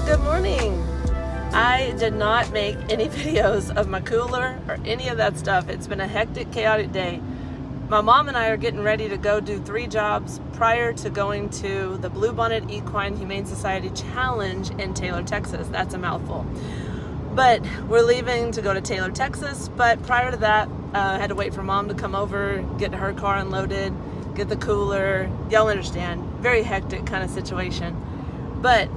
good morning. I did not make any videos of my cooler or any of that stuff. It's been a hectic, chaotic day. My mom and I are getting ready to go do 3 jobs prior to going to the Bluebonnet Equine Humane Society Challenge in Taylor, Texas. That's a mouthful. But we're leaving to go to Taylor, Texas. But prior to that, I had to wait for Mom to come over, get her car unloaded, get the cooler. Y'all understand, very hectic kind of situation. But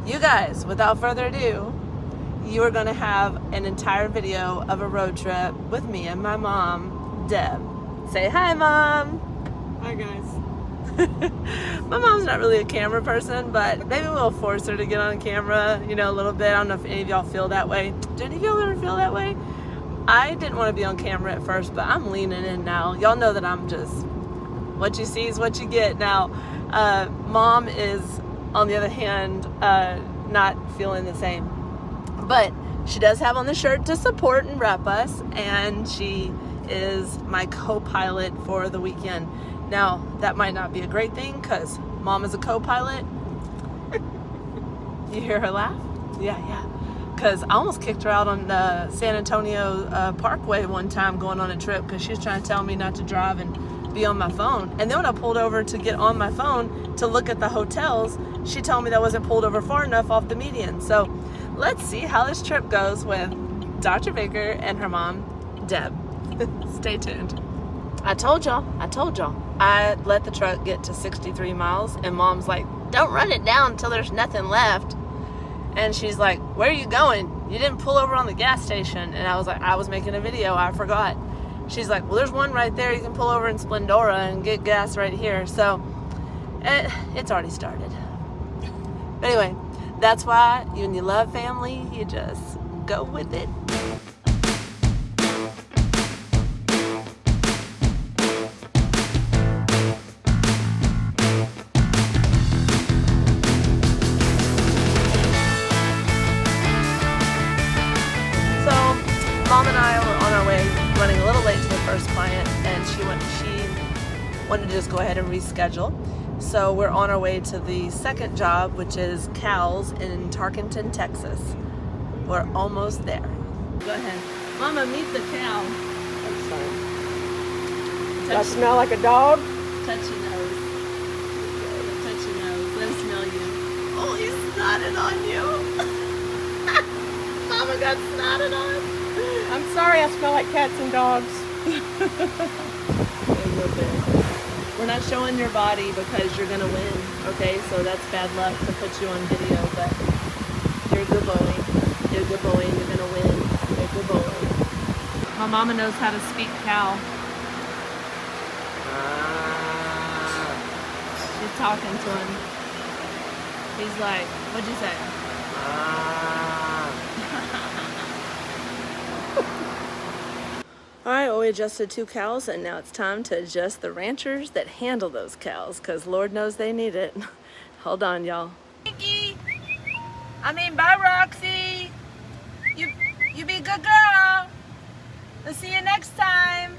you guys, without further ado, you are gonna have an entire video of a road trip with me and my mom, Deb. Say hi, Mom. Hi, guys. My mom's not really a camera person, but maybe we'll force her to get on camera, you know, a little bit. I don't know if any of y'all feel that way. Do any of y'all ever feel that way? I didn't want to be on camera at first, but I'm leaning in now. Y'all know that I'm just, what you see is what you get. Now, Mom is, on the other hand, not feeling the same. But she does have on the shirt to support and rep us, and she is my co-pilot for the weekend. Now, that might not be a great thing because Mom is a co-pilot. You hear her laugh? Yeah. Because I almost kicked her out on the San Antonio Parkway one time going on a trip because she was trying to tell me not to drive and be on my phone. And then when I pulled over to get on my phone to look at the hotels, she told me that I wasn't pulled over far enough off the median. So let's see how this trip goes with Dr. Baker and her mom, Deb. Stay tuned. I told y'all. I let the truck get to 63 miles and Mom's like, don't run it down until there's nothing left. And she's like, where are you going? You didn't pull over on the gas station. And I was like, I was making a video, I forgot. She's like, well, there's one right there. You can pull over in Splendora and get gas right here. So it's already started. But anyway, that's why when you love family, you just go with it. Mom and I were on our way, running a little late to the first client, and she wanted to just go ahead and reschedule. So we're on our way to the second job, which is cows in Tarkenton, Texas. We're almost there. Go ahead. Mama, meet the cow. I'm sorry. Does I smell like a dog? Touch your nose. Touch your nose. Let him smell you. Oh, he's snotted on you. Mama got snotted on. I'm sorry, I smell like cats and dogs. We're not showing your body because you're gonna win, okay? So that's bad luck to put you on video, but you're a good boy. You're a good boy and you're gonna win. You're a good boy. My mama knows how to speak cow. She's talking to him. He's like, what'd you say? All right, well, we adjusted 2 cows, and now it's time to adjust the ranchers that handle those cows, because Lord knows they need it. Hold on, y'all. Diggy! Bye, Roxy! You be a good girl! We'll see you next time!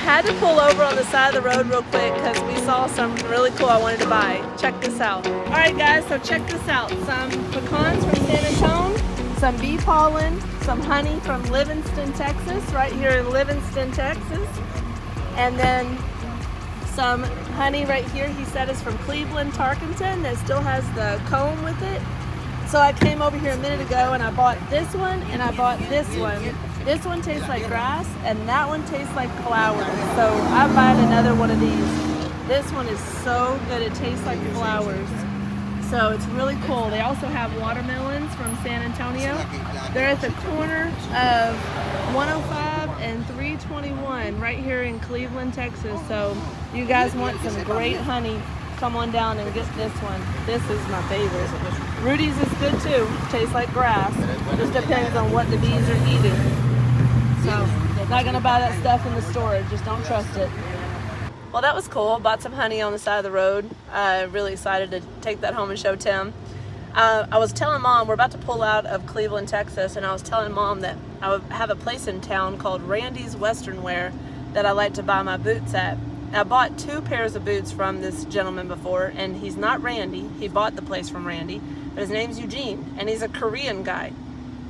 Had to pull over on the side of the road real quick because we saw something really cool I wanted to buy. Check this out. All right, guys, so check this out. Some pecans from San Antonio, some bee pollen, some honey from Livingston, Texas, right here in Livingston, Texas. And then some honey right here, he said is from Cleveland, Tarkenton, that still has the comb with it. So I came over here a minute ago and I bought this one and I bought this one. This one tastes like grass and that one tastes like flowers. So I bought another one of these. This one is so good, it tastes like flowers. So it's really cool. They also have watermelons from San Antonio. They're at the corner of 105 and 321 right here in Cleveland, Texas. So you guys want some great honey, come on down and get this one. This is my favorite. Rudy's is good too. Tastes like grass. Just depends on what the bees are eating. So, not gonna buy that stuff in the store. Just don't trust it. Well, that was cool. Bought some honey on the side of the road. Really excited to take that home and show Tim. I was telling Mom, we're about to pull out of Cleveland, Texas, and I was telling Mom that I have a place in town called Rys Western Wear that I like to buy my boots at. I bought 2 pairs of boots from this gentleman before, and he's not Randy. He bought the place from Randy, but his name's Eugene, and he's a Korean guy.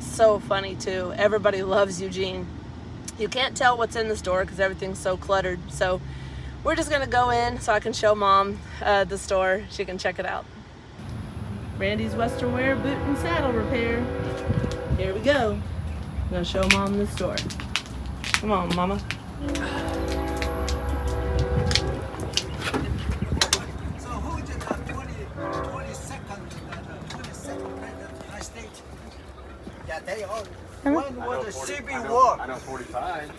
So funny too. Everybody loves Eugene. You can't tell what's in the store because everything's so cluttered. So we're just gonna go in so I can show Mom the store. She can check it out. Randy's Western Wear boot and saddle repair. Here we go. I'm gonna show Mom the store. Come on, Mama. So who did the 22nd United States? Yeah, they all. One was the Civil War. I know 45.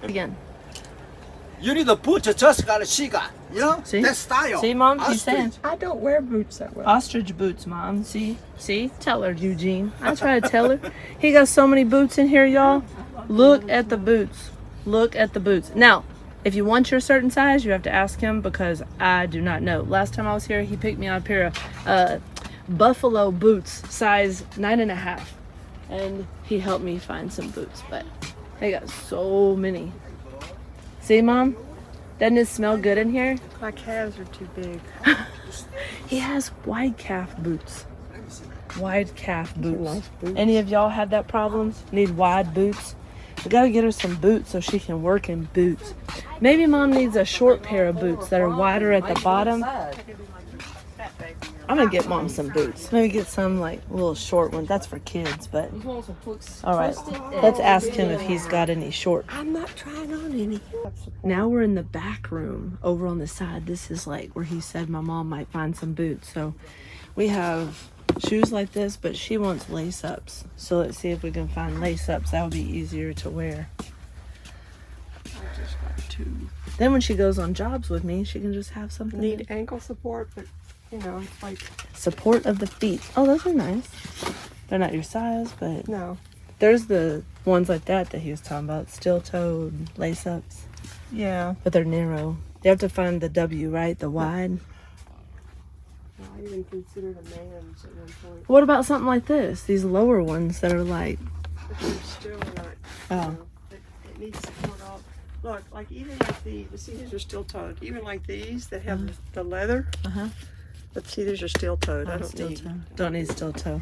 Again. You need a boot just got a she got. You know? See? That style. See, Mom? She's Ostrich. saying. I don't wear boots that well. Ostrich boots, Mom. See? See? Tell her, Eugene. I try to tell her. He got so many boots in here, y'all. Look at the boots. Look at the boots. Now, if you want your certain size, you have to ask him because I do not know. Last time I was here, he picked me out a pair of buffalo boots, size 9.5. And he helped me find some boots, but they got so many. See, Mom? Doesn't it smell good in here? My calves are too big. He has wide calf boots. Wide calf boots. nice boots. Any of y'all have that problem? Need wide boots? We gotta get her some boots so she can work in boots. Maybe Mom needs a short pair of boots that are wider at the bottom. I'm gonna get Mom some boots. Maybe get some like little short ones. That's for kids, but all right. Let's ask him if he's got any short. I'm not trying on any. Now we're in the back room over on the side. This is like where he said my mom might find some boots. So we have shoes like this, but she wants lace ups. So let's see if we can find lace ups. That would be easier to wear. I just got 2. Then when she goes on jobs with me, she can just have something. Need ankle support, but you know, it's like Support of the feet. Oh, those are nice. They're not your size, but no. there's the ones like that he was talking about. Steel-toed lace ups, Yeah. but they're narrow. You have to find the W, right? The wide. I even considered a man's at one point. What about something like this? These lower ones that are like, But they're still not. Oh. You know, it needs support off. Look, like even like see these are steel toed. Even like these that have the leather. uh-huh. But see, these are steel toed. I don't steel need. toe. Don't need steel toe.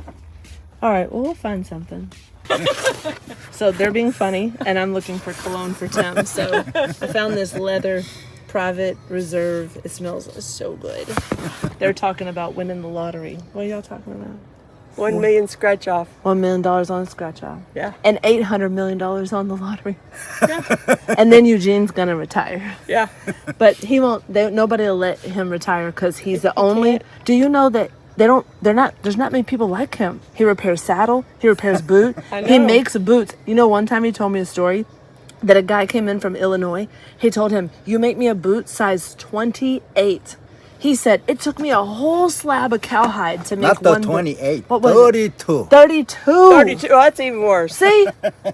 All right, well, we'll find something. So they're being funny, and I'm looking for cologne for Tim. So I found this leather private reserve. It smells so good. They're talking about winning the lottery. What are y'all talking about? 1 million scratch off. $1 million on scratch off. Yeah. And $800 million on the lottery. And then Eugene's gonna retire. Yeah. But he won't. Nobody will let him retire because he's the only. Do you know that there's not many people like him. He repairs saddle. He repairs boot. I He know. makes boots. You know, one time he told me a story that a guy came in from Illinois. He told him, "You make me a boot size 28." He said, "It took me a whole slab of cowhide to make Not the one boot." 28. What was it? 32. 32. 32. Oh, that's even worse. See?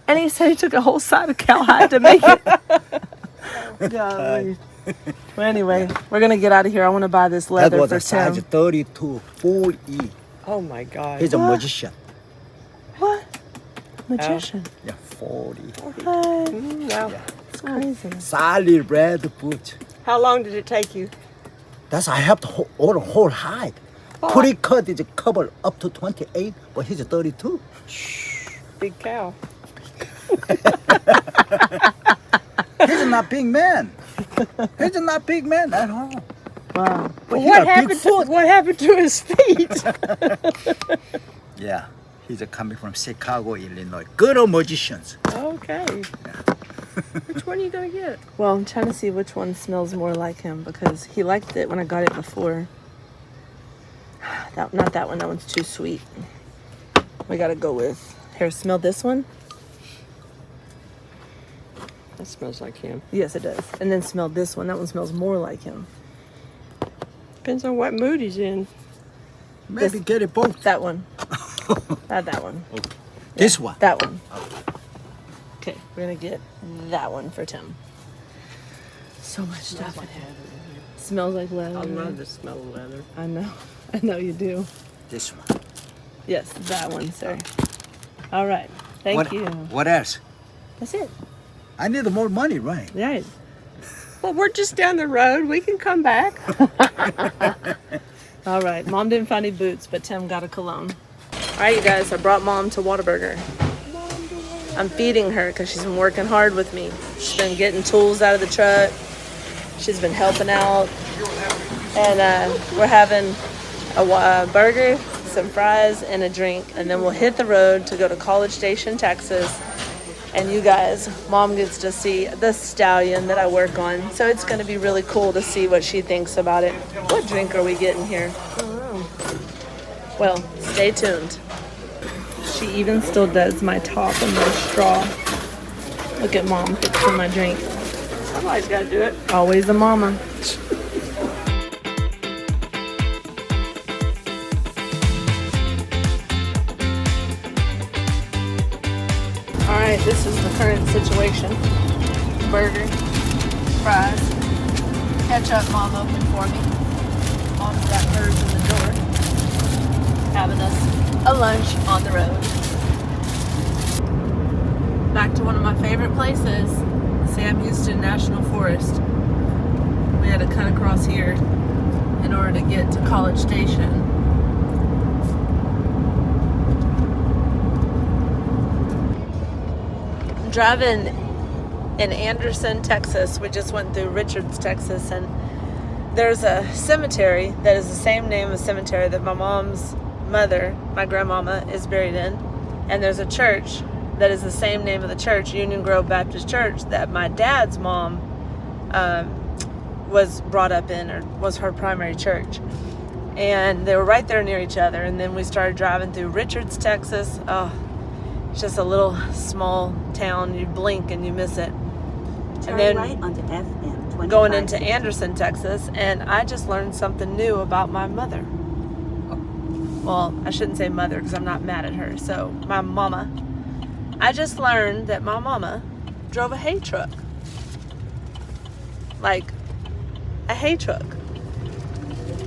And he said he took a whole side of cowhide to make it. Golly. Well, anyway, we're going to get out of here. I want to buy this That leather was for a size Tim. 32. Full E. Oh my God. He's a What? magician. What? Magician. Yeah, 40. What? Wow. It's crazy. Solid red boot. How long did it take you? That's I have to order whole hide. Pretty cut is covered up to 28, but he's a 32. Big cow. He's not big man. He's not big man at all. Wow. But he got big foot. What happened to his feet? Yeah, he's coming from Chicago, Illinois. Good old magicians. Okay. Which one are you gonna get? Well, I'm trying to see which one smells more like him because he liked it when I got it before. Not that one. That one's too sweet. We got to go with. Here, smell this one. That smells like him. Yes, it does. And then smell this one. That one smells more like him. Depends on what mood he's in. Maybe get it both. That one. Not that one. This one. That one. Okay, we're gonna get that one for Tim. So much stuff in here. Smells like leather. I love the smell of leather. I know. I know you do. This one. Yes, that one, sir. All right. Thank you. What else? That's it. I need more money, right? Right. Well, we're just down the road. We can come back. All right. Mom didn't find any boots, but Tim got a cologne. All right, you guys. I brought Mom to Waterburger. I'm feeding her because she's been working hard with me. She's been getting tools out of the truck. She's been helping out. And we're having a burger, some fries, and a drink. And then we'll hit the road to go to College Station, Texas. And you guys, Mom gets to see the stallion that I work on. So it's going to be really cool to see what she thinks about it. What drink are we getting here? I don't know. Well, stay tuned. She even still does my top and my straw. Look at Mom fixing my drink. Somebody's got to do it. Always a mama. Alright, this is the current situation. Burger, fries, ketchup Mom opened for me. Mom's got hers in the door. Having us a lunch on the road. Back to one of my favorite places, Sam Houston National Forest. We had to cut across here in order to get to College Station. Driving in Anderson, Texas. We just went through Richards, Texas, and there's a cemetery that is the same name as cemetery that my mom's mother, my grandmama, is buried in. And there's a church that is the same name of the church, Union Grove Baptist Church, that my dad's mom was brought up in, or was her primary church. And they were right there near each other. And then we started driving through Richards, Texas. Oh, it's just a little small town. You blink and you miss it. Turn And then right onto FM 25. going into Anderson, Texas, and I just learned something new about my mother. Well, I shouldn't say mother because I'm not mad at her. So my mama. I just learned that my mama drove a hay truck. Like a hay truck.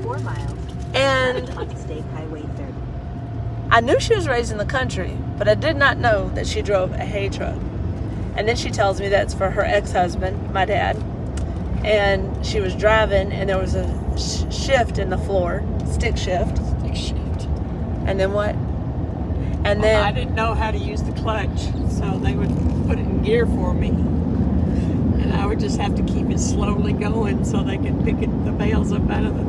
4 miles. And On State Highway 30. I knew she was raised in the country, but I did not know that she drove a hay truck. And then she tells me that's for her ex-husband, my dad. And she was driving, and there was a shift in the floor, stick shift. And then what? And then I didn't know how to use the clutch, so they would put it in gear for me. And I would just have to keep it slowly going so they could pick the bales up out of the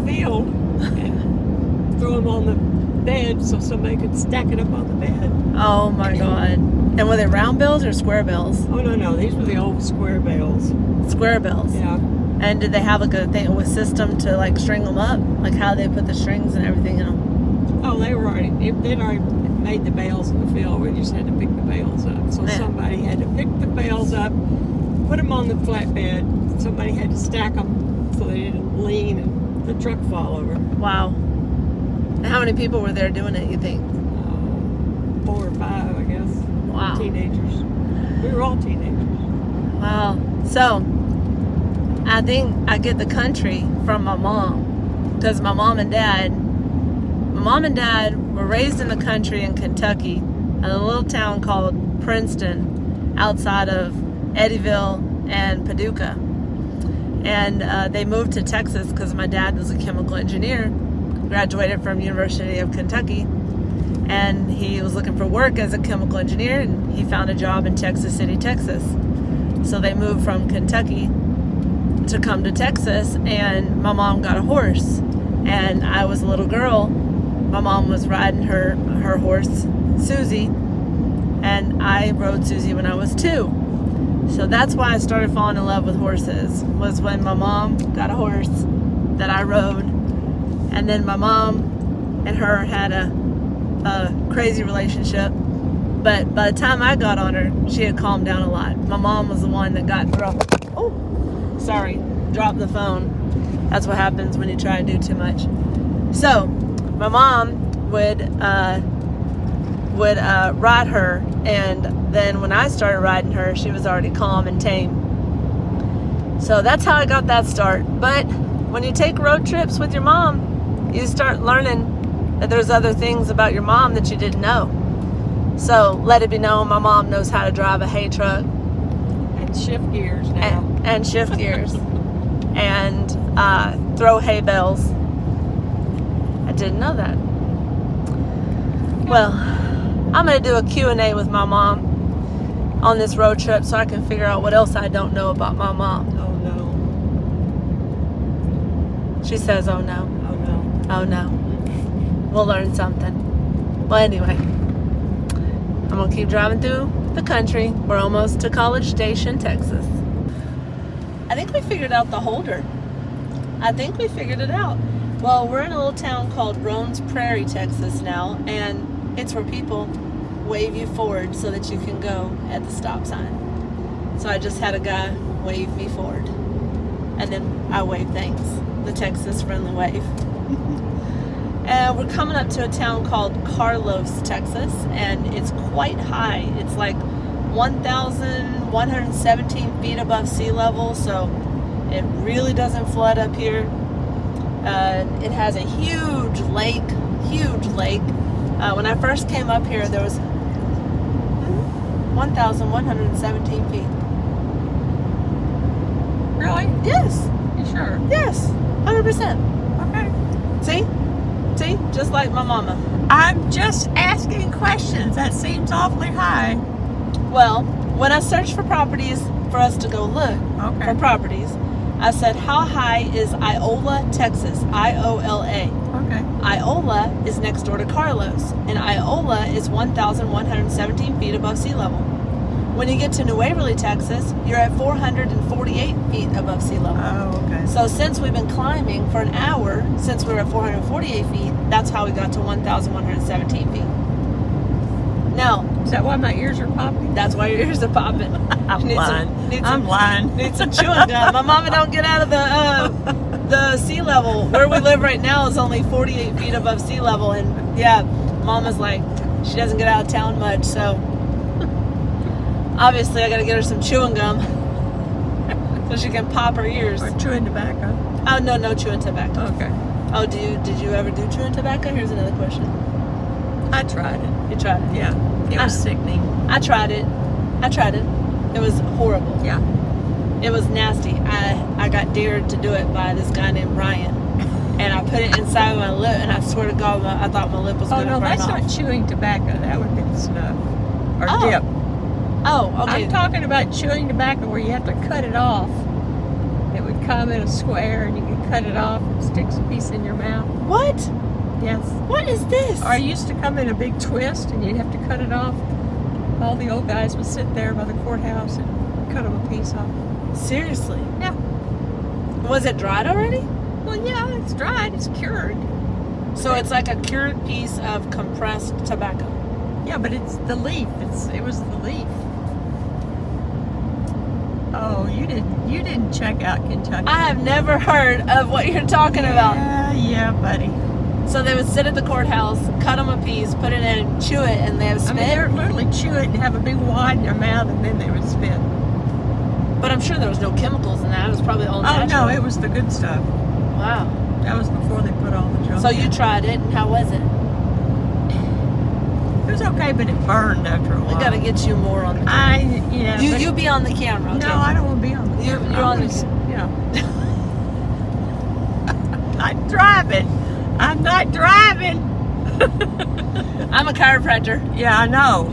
field and throw them on the bed so somebody could stack it up on the bed. oh my God. And were they round bales or square bales? Oh no, these were the old square bales. Square bales. Yeah. And did they have like a thing, a system to like string them up? Like how they put the strings and everything in them? Oh, they'd already made the bales in the field. We just had to pick the bales up. So Yeah. somebody had to pick the bales up, put them on the flatbed. Somebody had to stack them so they didn't lean and the truck fall over. Wow. And how many people were there doing it, you think? 4 or 5, I guess. Wow. Teenagers. We were all teenagers. Wow. So, I think I get the country from my mom. Because my mom and dad were raised in the country in Kentucky, in a little town called Princeton, outside of Eddyville and Paducah. And they moved to Texas because my dad was a chemical engineer, graduated from University of Kentucky, and he was looking for work as a chemical engineer, and he found a job in Texas City, Texas. So they moved from Kentucky to come to Texas, and my mom got a horse. And I was a little girl. My mom was riding her horse, Susie, and I rode Susie when I was 2. So that's why I started falling in love with horses, was when my mom got a horse that I rode. And then my mom and her had a crazy relationship. But by the time I got on her, she had calmed down a lot. My mom was the one that got dropped the phone. That's what happens when you try to do too much. So my mom would ride her, and then when I started riding her, she was already calm and tame. So that's how I got that start. But when you take road trips with your mom, you start learning that there's other things about your mom that you didn't know. So let it be known, my mom knows how to drive a hay truck. shift gears now. and shift gears and throw hay bales. I didn't know that. Well, I'm going to do a Q&A with my mom on this road trip so I can figure out what else I don't know about my mom. Oh no. She says, oh no. Oh no. Oh no. We'll learn something. Well, anyway, I'm going to keep driving through the country. We're almost to College Station, Texas. I think we figured out the holder. I think we figured it out. Well, we're in a little town called Roans Prairie, Texas now, and it's where people wave you forward so that you can go at the stop sign. So I just had a guy wave me forward, and then I wave thanks, the Texas friendly wave. And we're coming up to a town called Carlos, Texas, and it's quite high. It's like 1,117 feet above sea level, so it really doesn't flood up here. It has a huge lake, huge lake. When I first came up here, there was 1,117 feet. Really? Yes, You sure? yes, 100%. Okay. See? See? Just like my mama. I'm just asking questions. That seems awfully high. Well, when I searched for properties for us to go look Okay. for properties, I said, how high is Iola, Texas? I-O-L-A. Okay. Iola is next door to Carlos, and Iola is 1,117 feet above sea level. When you get to New Waverly, Texas, you're at 448 feet above sea level. Oh, okay. So since we've been climbing for an hour, since we were at 448 feet, that's how we got to 1,117 feet. Now, Is that why my ears are popping? that's why your ears are popping. I'm Need lying. some- need I'm some- lying. Need some chewing gum. My mama don't get out of the sea level. Where we live right now is only 48 feet above sea level, and yeah, mama's like, she doesn't get out of town much, so obviously I gotta get her some chewing gum so she can pop her ears. Or chewing tobacco. Oh no chewing tobacco. Okay. Oh, did you ever do chewing tobacco? Here's another question. I tried it. You tried it? Yeah. It was sickening. I tried it. It was horrible. Yeah. It was nasty. I got dared to do it by this guy named Ryan, and I put it inside my lip, and I swear to God, I thought my lip was Oh going to no, burn that's off. not chewing tobacco. That would be snuff. Or Oh. dip. Oh, okay. I'm talking about chewing tobacco where you have to cut it off. It would come in a square and you could cut it off and stick a piece in your mouth. What? Yes. What is this? Or it used to come in a big twist and you'd have to cut it off. All the old guys would sit there by the courthouse and cut them a piece off. Seriously? Yeah. Was it dried already? Well, yeah, it's dried. It's cured. So it's like a cured piece of compressed tobacco. Yeah, but it's the leaf. It was the leaf. Oh, you didn't check out Kentucky. I have never heard of what you're talking about. Yeah, buddy. So they would sit at the courthouse, cut them a piece, put it in, chew it, and they have I spit. mean, they would literally chew it and have a big wad in their mouth, and then they would spit. But I'm sure there was no chemicals in that. It was probably all Oh natural. no, it was the good stuff. Wow. That was before they put all the junk. So in. you tried it, and how was it? It was okay, but it burned after a while. We gotta get you more on the camera. Yeah. You but- you be on the camera. Okay? No, I don't want to be on the You're camera. on I'm the gonna- Yeah. I'm driving. I'm not driving. I'm a chiropractor. Yeah, I know.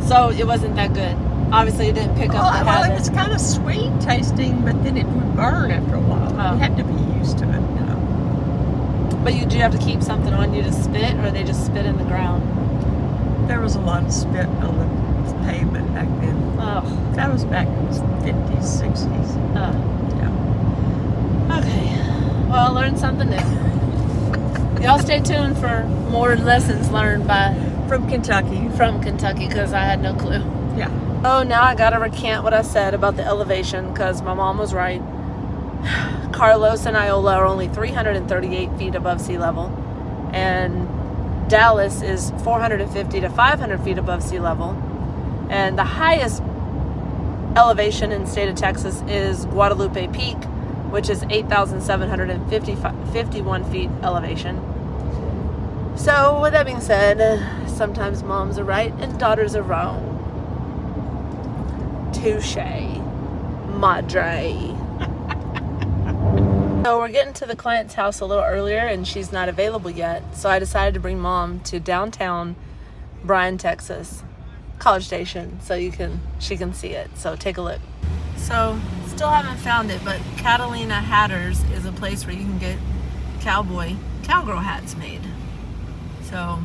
So it wasn't that good. Obviously, it didn't pick up the Well, it habit. was kind of sweet tasting, but then it would burn after a while. Oh. You had to be used to it, you know. But do you have to keep something on you to spit, or they just spit in the ground? There was a lot of spit on the pavement back then. Oh, That was back in the 50s, 60s. Yeah. okay. Well, I learned something new. Y'all stay tuned for more lessons learned From Kentucky. from Kentucky, because I had no clue. Yeah. Oh, now I gotta recant what I said about the elevation, because my mom was right. Carlos and Iola are only 338 feet above sea level, and Dallas is 450 to 500 feet above sea level, and the highest elevation in the state of Texas is Guadalupe Peak, which is 8,751 feet elevation. So with that being said, sometimes moms are right and daughters are wrong. Touche, madre. So we're getting to the client's house a little earlier and she's not available yet. So I decided to bring Mom to downtown Bryan, Texas, College Station, so she can see it. So take a look. So still haven't found it, but Catalina Hatters is a place where you can get cowgirl hats made. So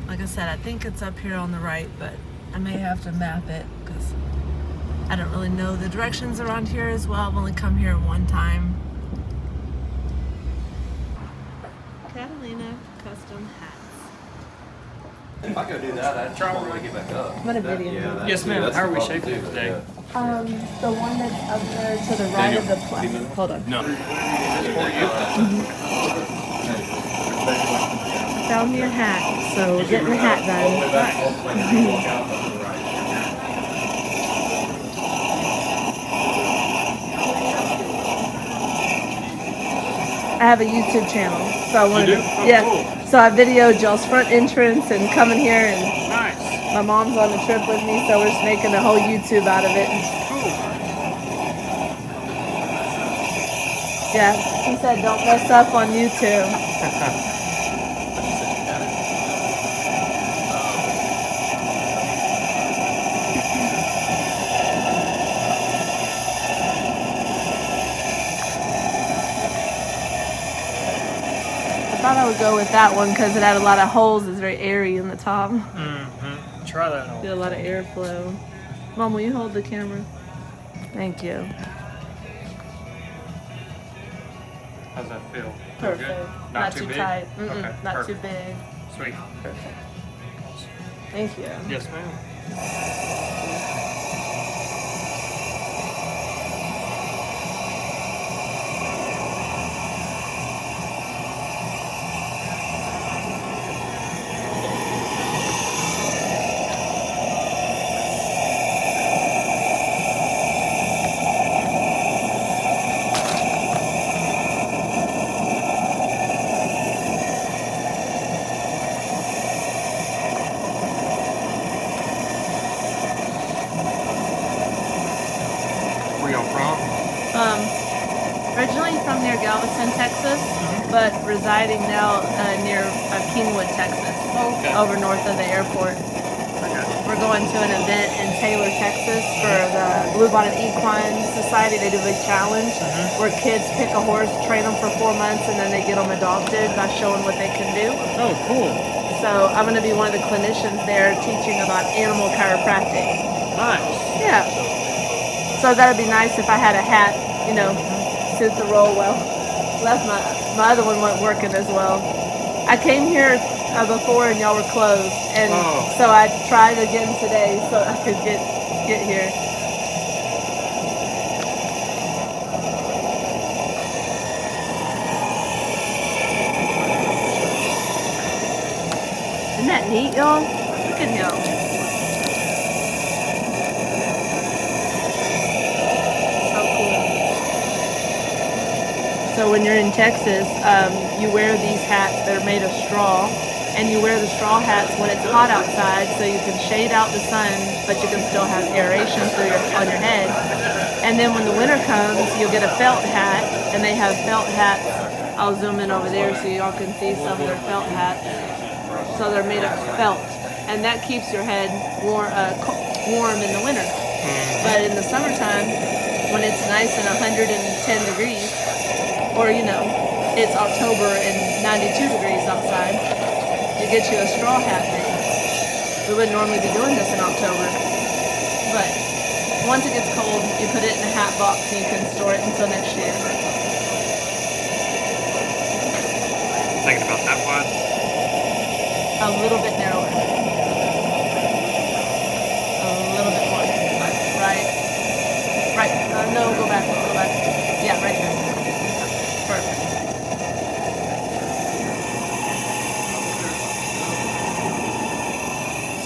like I said, I think it's up here on the right, but I may have to map it because I don't really know the directions around here as well. I've only come here one time. Catalina Custom Hats. If I go do that, I'd try when I get back up. What a video. Yes, ma'am. How are we shaping it today? The one that's up there to the right of the platform. Hold on. No. Found me a hat, so we're getting the hat done. I have a YouTube channel, so I wanted You to, do? Oh, yeah. cool. So I videoed y'all's front entrance and coming here, and Nice. my mom's on the trip with me, so we're just making a whole YouTube out of it. Cool. Yeah, he said don't mess up on YouTube. I thought I would go with that one because it had a lot of holes. It's very airy in the top. Mm-hmm. Try that on. Did a lot of airflow. Mom, will you hold the camera? Thank you. How's that feel? Feel Perfect. good? Not too big? tight. Mm-mm. Okay. Not Perfect. too big. Sweet. Perfect. Thank you. Yes, ma'am. Where y'all from? Originally from near Galveston, Texas, but residing now near Kingwood, Texas, Okay. over north of the airport. Okay. We're going to an event in Taylor, Texas for the Bluebonnet Equine Society. They do a big challenge where kids pick a horse, train them for 4 months, and then they get them adopted by showing what they can do. Oh, cool. So I'm going to be one of the clinicians there teaching about animal chiropractic. Nice. Yeah. So that'd be nice if I had a hat, suit the role well. Left my other one wasn't working as well. I came here before and y'all were closed, and so I tried again today so I could get here. Isn't that neat, y'all? Look at him. So when you're in Texas, you wear these hats that are made of straw, and you wear the straw hats when it's hot outside so you can shade out the sun, but you can still have aeration on your head. And then when the winter comes, you'll get a felt hat, and they have felt hats. I'll zoom in over there so y'all can see some of their felt hats. So they're made of felt, and that keeps your head warm in the winter. But in the summertime, when it's nice and 110 degrees, or it's October and 92 degrees outside, you get you a straw hat made. We wouldn't normally be doing this in October, but once it gets cold, you put it in a hat box and you can store it until next year. Thinking about that wide? A little bit narrower. A little bit more. Right. No, go back. Yeah, right there. Perfect.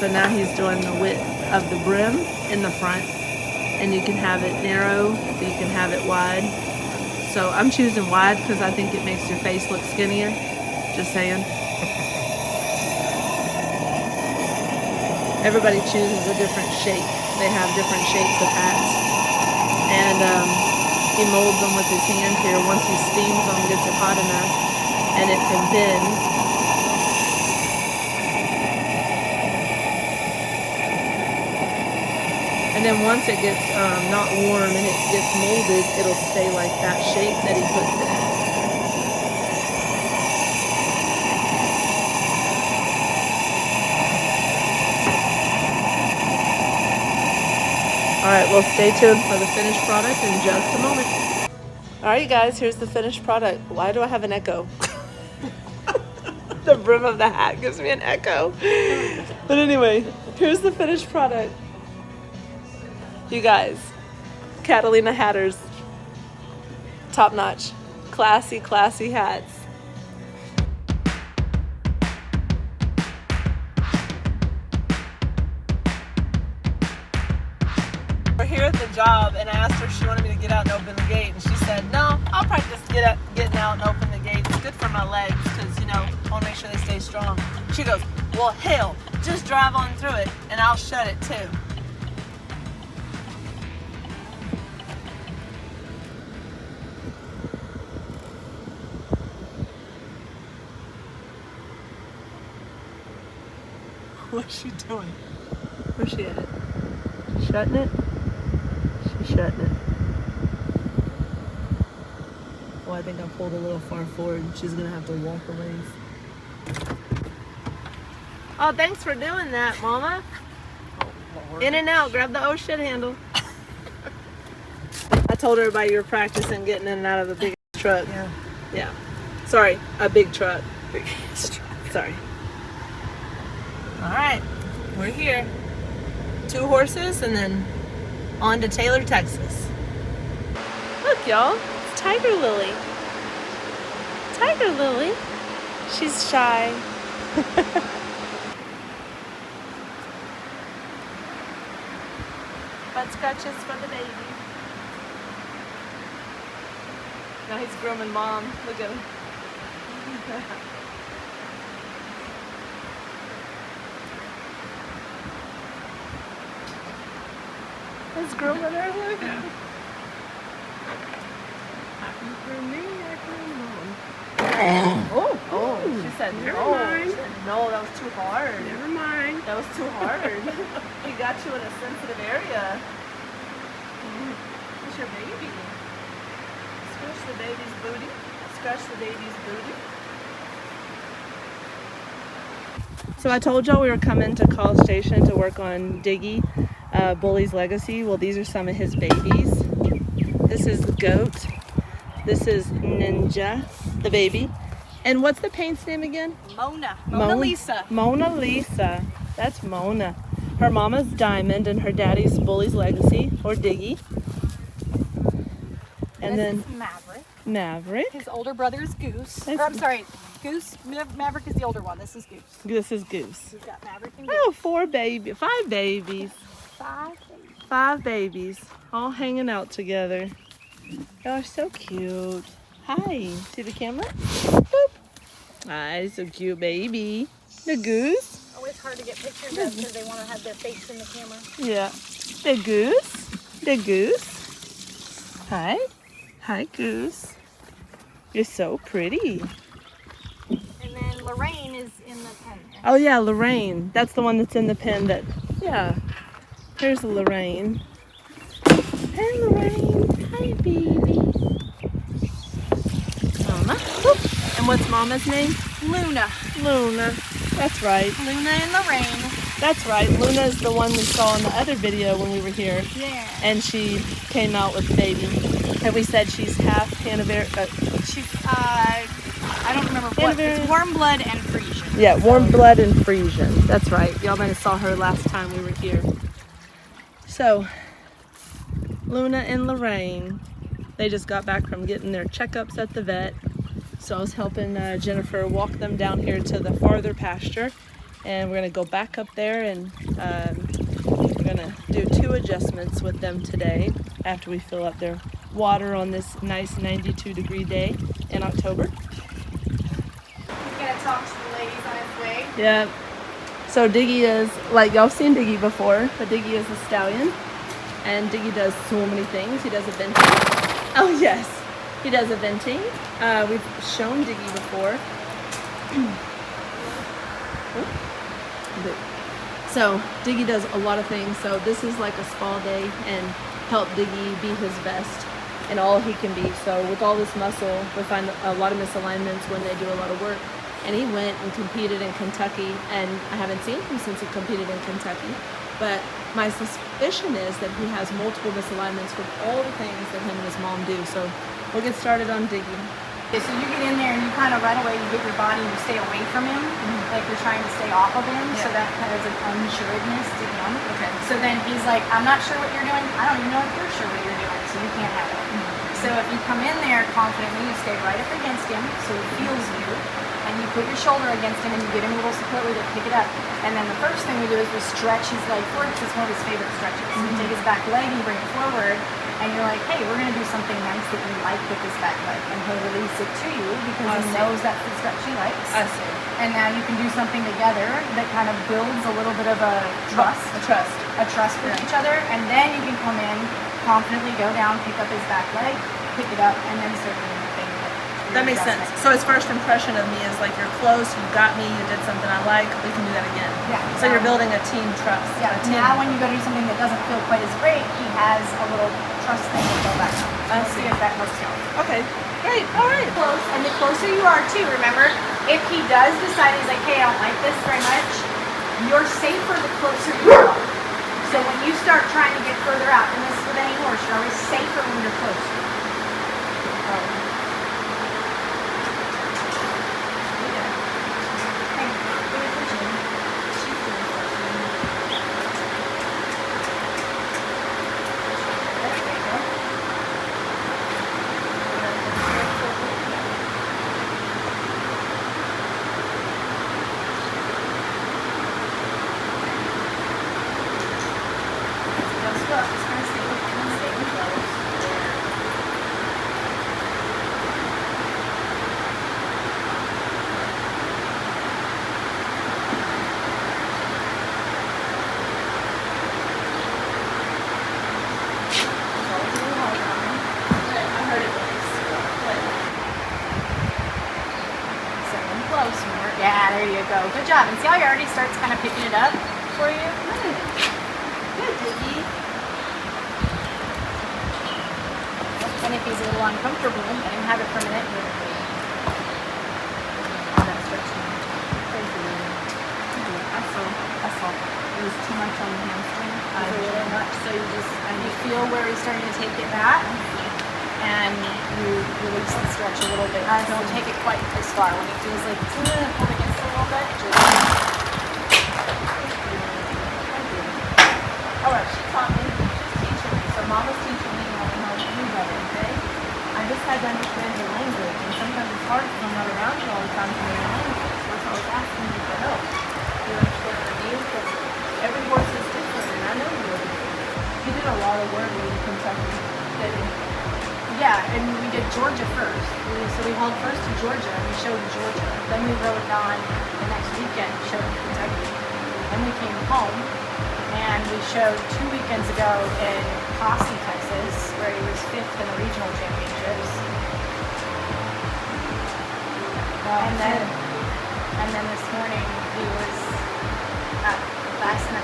So now he's doing the width of the brim in the front, and you can have it narrow, you can have it wide. So I'm choosing wide because I think it makes your face look skinnier. Just saying. Everybody chooses a different shape. They have different shapes of hats. And he molds them with his hand here. Once he steams them, gets it hot enough, and it can bend. And then once it gets not warm and it gets molded, it'll stay like that shape that he puts it in. All right, well, stay tuned for the finished product in just a moment. All right, you guys, here's the finished product. Why do I have an echo? The brim of the hat gives me an echo. But anyway, here's the finished product. You guys, Catalina Hatters, top notch, classy, classy hats. We're here at the job, and I asked her if she wanted me to get out and open the gate, and she said, no, I'll practice getting out and open the gate. It's good for my legs, because, you know, I want to make sure they stay strong. She goes, well, hell, just drive on through it, and I'll shut it too. What's she doing? Where's she at? Shutting it? She's shutting it. Well, I think I pulled a little far forward. She's gonna have to walk a ways. Oh, thanks for doing that, Mama. Oh, in and out, grab the oh shit handle. I told everybody you were practicing getting in and out of a big truck. Yeah. Yeah. Sorry, a big truck. Big truck. Sorry. All right, we're here. 2 horses and then on to Taylor, Texas. Look, y'all, it's Tiger Lily. Tiger Lily. She's shy. Butt scratches for the baby. Now he's grooming Mom. Look at him. He's grooming her. Look. Oh, she said Never no. mind. She said, no, that was too hard. Never mind. That was too hard. He got you in a sensitive area. It's your baby. Scratch the baby's booty. Scratch the baby's booty. So I told y'all we were coming to College Station to work on Diggy, Bully's Legacy. Well, these are some of his babies. This is Goat. This is Ninja, the baby. And what's the paint's name again? Mona. Mona Lisa. Mona Lisa. That's Mona. Her mama's Diamond and her daddy's Bully's Legacy, or Diggy. And then This is Maverick. Maverick. His older brother is Goose. That's- Or, I'm sorry, Goose. Maverick is the older one. This is Goose. This is Goose. We've got Maverick and Goose. Oh, 5 babies. 5. 5 babies, all hanging out together. Y'all are so cute. Hi. See the camera? Boop. Hi, so cute baby. The goose. Always hard to get pictures of because they want to have their face in the camera. Yeah. The goose. The goose. Hi. Hi, goose. You're so pretty. And then Lorraine is in the pen there. Oh, yeah, Lorraine. That's the one that's in the pen that, yeah. Here's Lorraine. Hey, Lorraine. Hi, baby. Mama. Whoop. And what's Mama's name? Luna. Luna. That's right. Luna and Lorraine. That's right. Luna is the one we saw in the other video when we were here. Yeah. And she came out with the baby. And we said she's half Hanoverian. She's, I don't remember what. It's warm blood and Frisian. Yeah, warm blood and Frisian. That's right. Y'all might have saw her last time we were here. So, Luna and Lorraine, they just got back from getting their checkups at the vet. So I was helping Jennifer walk them down here to the farther pasture. And we're gonna go back up there and we're gonna do 2 adjustments with them today after we fill up their water on this nice 92-degree day in October. He's going to talk to the ladies on his way. Yeah. So Diggy is, like, y'all seen Diggy before, but Diggy is a stallion. And Diggy does so many things. He does eventing. Oh yes, he does eventing. We've shown Diggy before. So Diggy does a lot of things. So this is like a spa day and help Diggy be his best and all he can be. So with all this muscle, we find a lot of misalignments when they do a lot of work. And he went and competed in Kentucky, and I haven't seen him since he competed in Kentucky. But my suspicion is that he has multiple misalignments from all the things that him and his mom do. So we'll get started on Diggy. Okay, so you get in there and you kind of right away you get your body and you stay away from him, like you're trying to stay off of him. So that kind of is an unsuredness to him. Okay. So then he's like, I'm not sure what you're doing. I don't even know if you're sure what you're doing, so you can't have it. So if you come in there confidently, you stay right up against him, so he feels you, and you put your shoulder against him and you give him a little support with it, pick it up. And then the first thing we do is we stretch his leg forward because it's one of his favorite stretches. So you take his back leg and you bring it forward, and you're like, hey, we're going to do something nice that you like with this back leg. And he'll release it to you because he knows that's the stretch he likes. I see. And now you can do something together that kind of builds a little bit of a trust. A trust with each other. And then you can come in, confidently go down, pick up his back leg, pick it up, and then start doing the thing. That makes sense. So his first impression of me is like, you're close, you got me, you did something I like, we can do that again. Yeah. So you're building a team trust. Yeah. Now when you go do something that doesn't feel quite as great, he has a little trust thing to go back on. I See see. if that works out. Okay, great, all right. Close, and the closer you are too, remember, if he does decide he's like, hey, I don't like this very much, you're safer the closer you are. So when you start trying to get further out, and this is with any horse, you're always safer when you're closer. Yeah, there you go. Good job. And see how he already starts kind of picking it up for you? Good, Diggy. And if he's a little uncomfortable, let him have it for a minute. That stretching. Thank you. I saw. It was too much on the hamstring. It was a little much, so you just, And you feel where he's starting to take it back. And you release the stretch a little bit. Don't take it quite this far. When he feels like it's pulled against it a little bit, just... Alright, she taught me, she's teaching me, so Mama's teaching me how to do better, okay? I just had to understand your language, and sometimes it's hard because I'm not around you all the time to know your language. So that's why I was asking you for help. You understand what I mean? Because every horse is different, and I know you are different. You did a lot of work in Kentucky, didn't you? Yeah, and we did Georgia first. So we hauled first to Georgia, and we showed Georgia. Then we rode on the next weekend, showed Kentucky. Then we came home, and we showed 2 weekends ago in Austin, Texas, where he was 5th in the regional championships. And then this morning he was at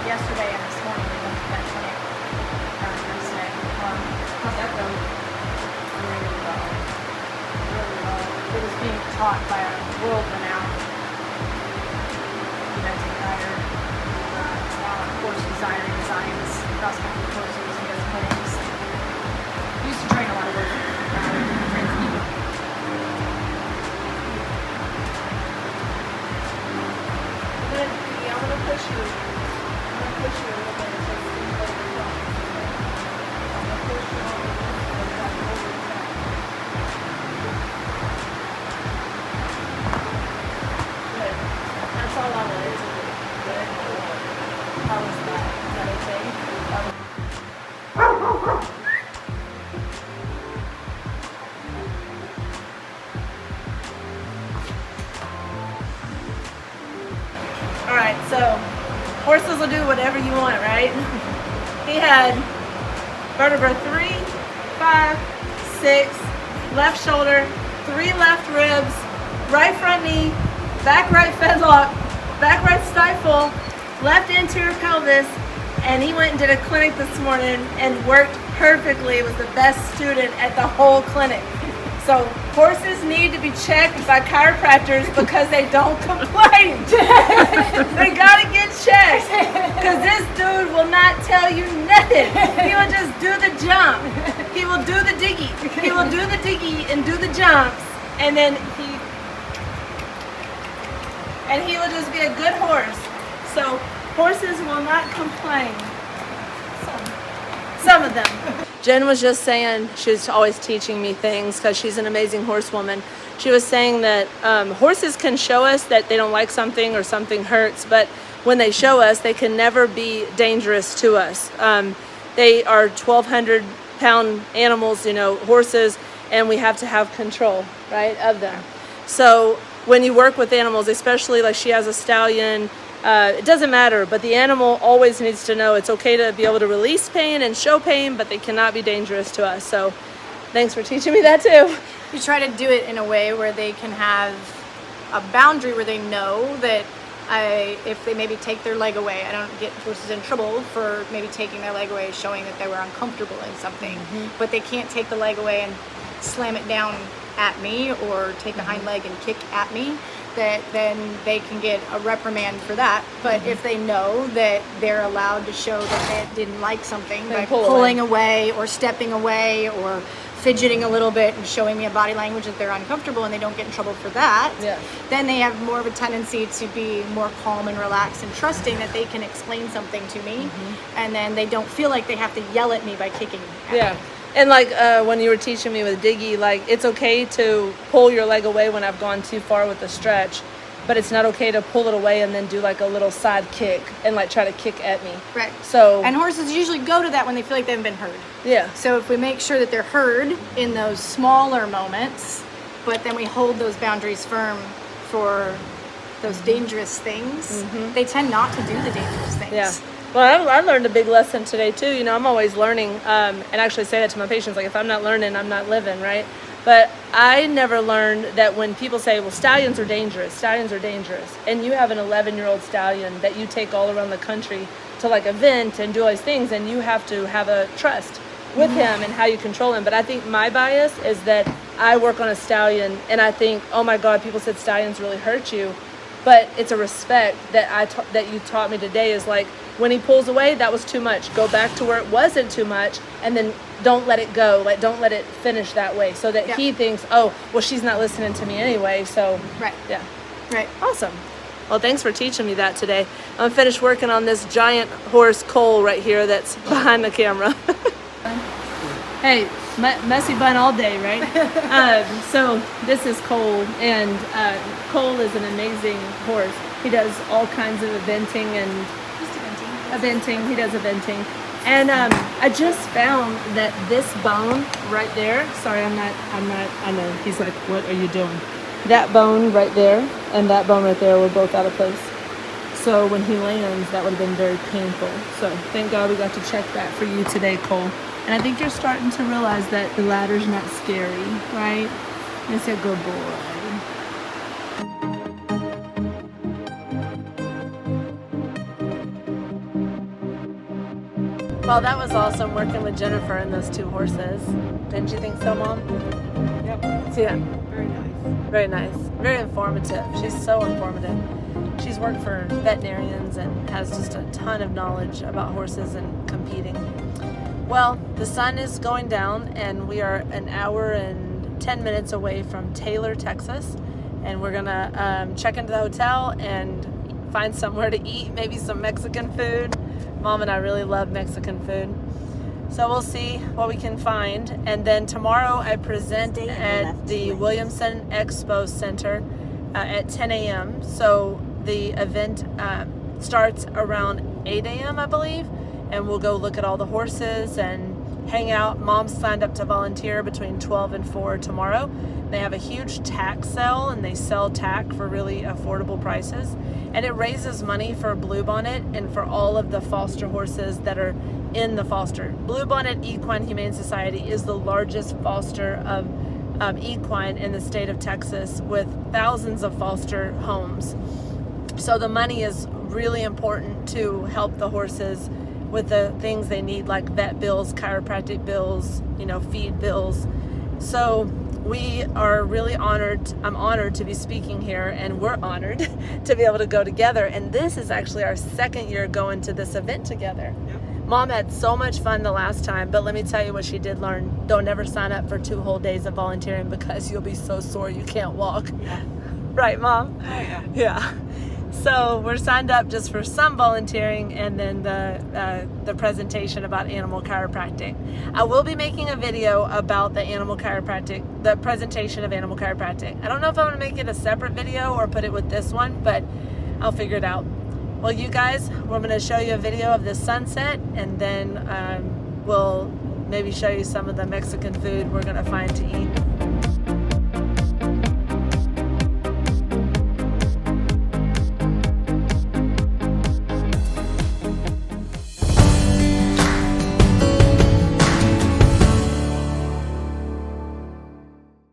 yesterday and this morning we went to that clinic. Yesterday. How's that going? Really well. It was being taught by a world-renowned eventing rider. It's now a course designer. He designs cross-country courses and does clinics. He used to train a lot of horses. Trains people. Good, Diggy, I'm gonna push you. I'm gonna push you a little bit until you feel like you're done. I'm gonna push you over. Good. That's all I wanted to do. Good. How was that? Is that okay? will do whatever you want, right? He had vertebra 3, 5, 6, left shoulder, 3 left ribs, right front knee, back right fedlock, back right stifle, left anterior pelvis, and he went and did a clinic this morning and worked perfectly. It was the best student at the whole clinic. So horses need to be checked by chiropractors because they don't complain. They gotta get checked because this dude will not tell you nothing. He will just do the jump. He will do the diggy. He will do the diggy and do the jumps, and then he will just be a good horse. So horses will not complain. Some of them. Jen was just saying, she's always teaching me things because she's an amazing horsewoman. She was saying that horses can show us that they don't like something or something hurts, but when they show us, they can never be dangerous to us. They are 1,200 pound animals, you know, horses, and we have to have control, right, of them. So when you work with animals, especially like she has a stallion, it doesn't matter, but the animal always needs to know it's okay to be able to release pain and show pain, but they cannot be dangerous to us. So thanks for teaching me that too. You try to do it in a way where they can have a boundary where they know that if they maybe take their leg away, I don't get horses in trouble for maybe taking their leg away, showing that they were uncomfortable in something, but they can't take the leg away and slam it down at me or take a hind leg and kick at me. That then they can get a reprimand for that. But if they know that they're allowed to show that they didn't like something by pulling away or stepping away or fidgeting a little bit and showing me a body language that they're uncomfortable and they don't get in trouble for that, then they have more of a tendency to be more calm and relaxed and trusting that they can explain something to me, and then they don't feel like they have to yell at me by kicking at me. And like when you were teaching me with Diggy, like it's okay to pull your leg away when I've gone too far with the stretch, but it's not okay to pull it away and then do like a little side kick and like try to kick at me. Right. So and horses usually go to that when they feel like they haven't been heard. Yeah. So if we make sure that they're heard in those smaller moments, but then we hold those boundaries firm for those dangerous things, they tend not to do the dangerous things. Yeah. Well, I learned a big lesson today too. You know, I'm always learning, and actually say that to my patients, like if I'm not learning, I'm not living, right? But I never learned that when people say, well, stallions are dangerous, and you have an 11-year-old stallion that you take all around the country to like event and do all these things, and you have to have a trust with him and how you control him. But I think my bias is that I work on a stallion and I think, oh my God, people said stallions really hurt you. But it's a respect that that you taught me today is like, when he pulls away, that was too much. Go back to where it wasn't too much, and then don't let it go. Like, don't let it finish that way, so that he thinks, oh, well, she's not listening to me anyway. So, yeah, right, awesome. Well, thanks for teaching me that today. I'm gonna finish working on this giant horse Cole right here that's behind the camera. Hey, messy bun all day, right? So this is Cole, and Cole is an amazing horse. He does all kinds of eventing and he does eventing. And I just found that this bone right there, sorry, I'm not, I know, he's like, what are you doing? That bone right there and that bone right there were both out of place. So when he lands, that would have been very painful. So thank God we got to check that for you today, Cole. And I think you're starting to realize that the ladder's not scary, right? It's a good boy. Well, that was awesome working with Jennifer and those two horses. Didn't you think so, Mom? Yep. Yeah. Very nice. Very nice. Very informative. She's so informative. She's worked for veterinarians and has just a ton of knowledge about horses and competing. Well, the sun is going down and we are an hour and 10 minutes away from Taylor, Texas. And we're gonna check into the hotel and find somewhere to eat, maybe some Mexican food. Mom and I really love Mexican food. So we'll see what we can find. And then tomorrow I present at the Williamson Expo Center at 10 a.m. So the event starts around 8 a.m. I believe. And we'll go look at all the horses and hang out. Mom's signed up to volunteer between 12 and 4 tomorrow. They have a huge tack sale, and they sell tack for really affordable prices. And it raises money for Bluebonnet and for all of the foster horses that are in the foster. Bluebonnet Equine Humane Society is the largest foster of equine in the state of Texas, with thousands of foster homes. So the money is really important to help the horses with the things they need, like vet bills, chiropractic bills, feed bills. So we are really honored. I'm honored to be speaking here, and we're honored to be able to go together. And this is actually our second year going to this event together. Yep. Mom had so much fun the last time, but let me tell you what she did learn. Don't ever sign up for 2 whole days of volunteering, because you'll be so sore you can't walk. Yeah. Right, Mom? Oh, yeah. Yeah. So we're signed up just for some volunteering, and then the presentation about animal chiropractic. I will be making a video about the presentation of animal chiropractic. I don't know if I'm going to make it a separate video or put it with this one, but I'll figure it out. Well, you guys, we're going to show you a video of the sunset, and then we'll maybe show you some of the Mexican food we're going to find to eat.